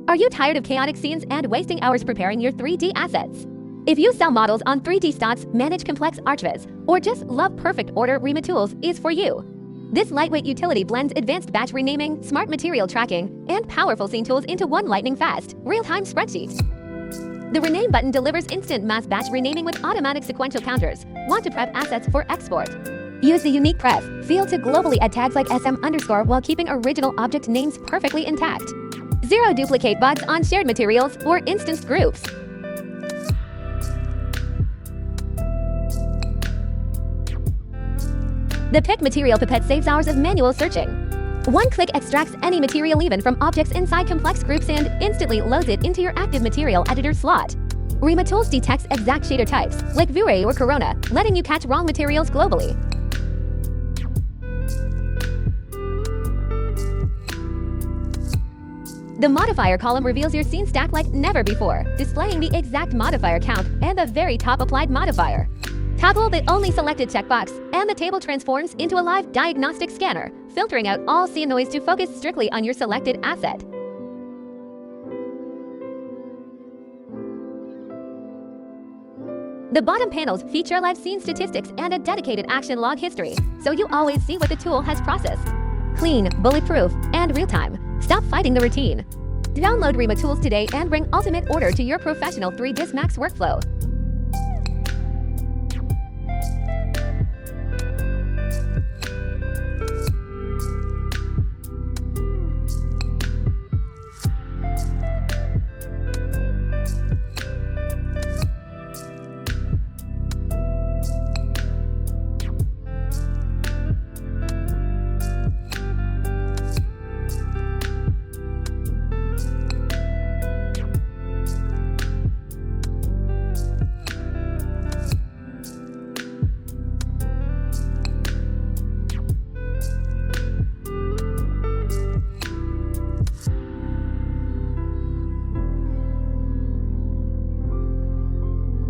Are you tired of chaotic scenes and wasting hours preparing your 3D assets? If you sell models on 3D stats, manage complex archviz, or just love perfect order, ReMaTools is for you. This lightweight utility blends advanced batch renaming, smart material tracking, and powerful scene tools into one lightning-fast, real-time spreadsheet. The Rename button delivers instant mass batch renaming with automatic sequential counters. Want to prep assets for export? Use the unique pref field to globally add tags like SM_ while keeping original object names perfectly intact. Zero duplicate bugs on shared materials or instanced groups. The Pick Material Pipette saves hours of manual searching. One click extracts any material even from objects inside complex groups and instantly loads it into your active material editor slot. ReMaTools detects exact shader types, like vray or corona, letting you catch wrong materials globally. The modifier column reveals your scene stack like never before, displaying the exact modifier count and the very top applied modifier. Toggle the only selected checkbox, and the table transforms into a live diagnostic scanner, filtering out all scene noise to focus strictly on your selected asset. The bottom panels feature live scene statistics and a dedicated action log history, so you always see what the tool has processed. Clean, bulletproof, and real-time. Stop fighting the routine. Download ReMaTools today and bring ultimate order to your professional 3ds Max workflow.